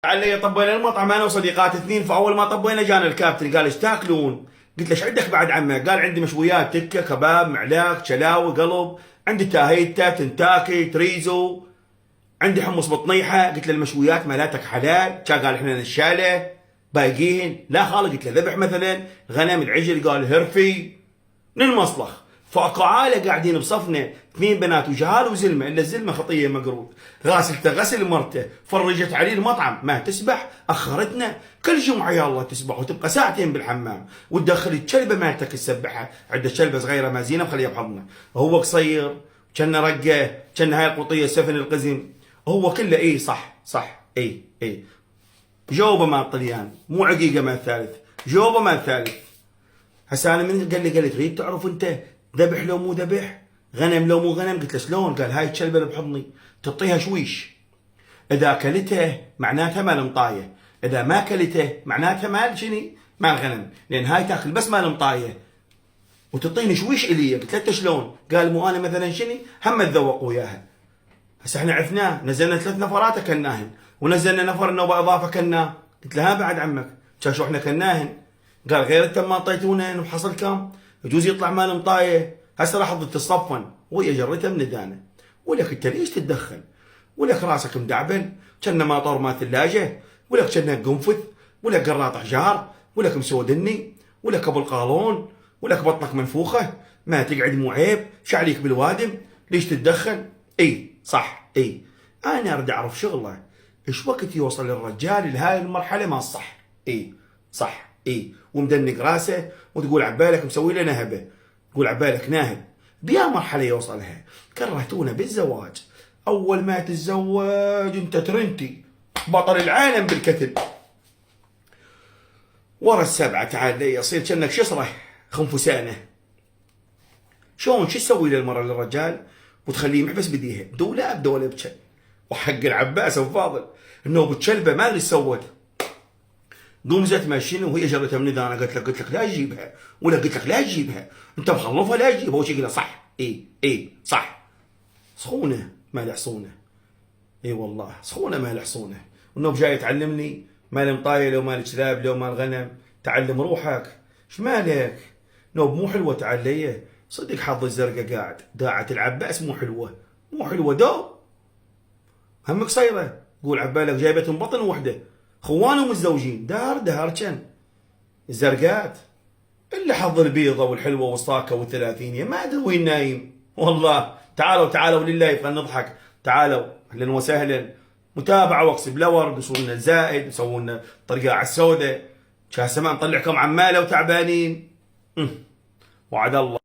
علي طبينا المطعم انا وصديقات اثنين. فاول ما طبينا جانا الكابتن قال ايش تاكلون؟ قلت له ايش عندك بعد عمه؟ قال عندي مشويات، تكه، كباب، معلاق، شلاوي، قلب، عندي تاهيتا، تنتاكي، تريزو، عندي حمص بطنيحه. قلت له المشويات مالتك حلال؟ كان قال احنا نشاله بايقين. لا خالد، قلت له ذبح مثلا غنم العجل، قال هرفي من المصلخ. فاكو عائله قاعدين بصفنا، اثنين بنات وجهال وزلمه، الا الزلمه خطيه مقروض، غاسلته غسل مرته، فرجت عليه المطعم ما تسبح، اخرتنا كل جمعه يا الله تسبح وتبقى ساعتين بالحمام، وتدخل الكلبه مالتك تسبحها، عنده كلبه صغيره ما زينه مخليها بحضنه، هو قصير كان رقه، كان هاي القطيه سفن القزم، هو كله اي صح صح اي جاوبه مال طليان، مو عقيقه مال ثالث، جاوبه مال ثالث. هسه انا من قال لي تريد تعرف انت ذبح لو مو ذبح، غنم لو مو غنم؟ قلت له شلون؟ قال هاي الكلبه اللي بحضني تعطيها شويش، اذا اكلته معناتها مال مطايه، اذا ما اكلته معناتها مال شني؟ مال غنم، لان هاي تاكل بس مال مطايه وتعطيني شويش الي. قلت له انت شلون؟ قال مو انا مثلا شني هم اتذوق وياها. هسه احنا عرفناه، نزلنا 3 نفرات اكلناهن، ونزلنا نفر نوبه اضافه كلناه. قلت له ها بعد عمك كان شو احنا كلناهن؟ قال غير انت ما اعطيتونا بحصل كم يجوز يطلع مال مطايه. هسه راح تتصفن وهي جرته من دانه، ولك انت ليش تتدخل؟ ولك راسك مدعبل كنا ماطور مال ثلاجه، ولك كنا قنفذ، ولك قراط حجار، ولك مسودني، ولك ابو القالون، ولك بطنك منفوخه، ما تقعد مو عيب، شعليك بالوادم، ليش تتدخل؟ اي صح انا اريد اعرف شغله ايش وقت يوصل الرجال لهاي المرحله ما صح. صح ومدنق راسه وتقول عبالك مسوي له نهبه، تقول عبالك ناهب. بيا مرحله يوصلها كرهتونا بالزواج، اول ما تتزوج انت ترنتي بطل العالم بالكتل، ورا السبعه تعال لي يصير كأنك شصره خنفسانه. شلون شو تسوي للمرأة للرجال وتخليه محبس بديها بدولاب بكل. وحق العباس ابو فاضل انه بتشلبه ما ادري سوت، قمزت ماشين وهي جرتها من اذا انا قلت لك لا تجيبها، ولا قلت لك لا تجيبها، انت مخلفها لا تجيبها. هو شي صح صح. سخونه ما لحصونه، اي والله سخونه ما لحصونه. والنوب جاي تعلمني مال مطايه لو مال كلاب لو مال غنم، تعلم روحك ايش مالك؟ نوب مو حلوه تعال صدق حظ الزرقاء قاعد داعة العباس مو حلوه دوب هم قصيره، قول عبالك جايبه من بطن وحده، خوانهم متزوجين دهر كان الزرقات الا حظ البيضه والحلوه والصاكه والثلاثينيه ما ادري وين نايم. والله تعالوا لله خلينا نضحك، تعالوا اهلا وسهلا، متابعه واقصي بلا ورد، يسوون لنا الزائد، يسوون لنا طريقه على السوداء، كاسه ما نطلعكم عماله وتعبانين. وعد الله.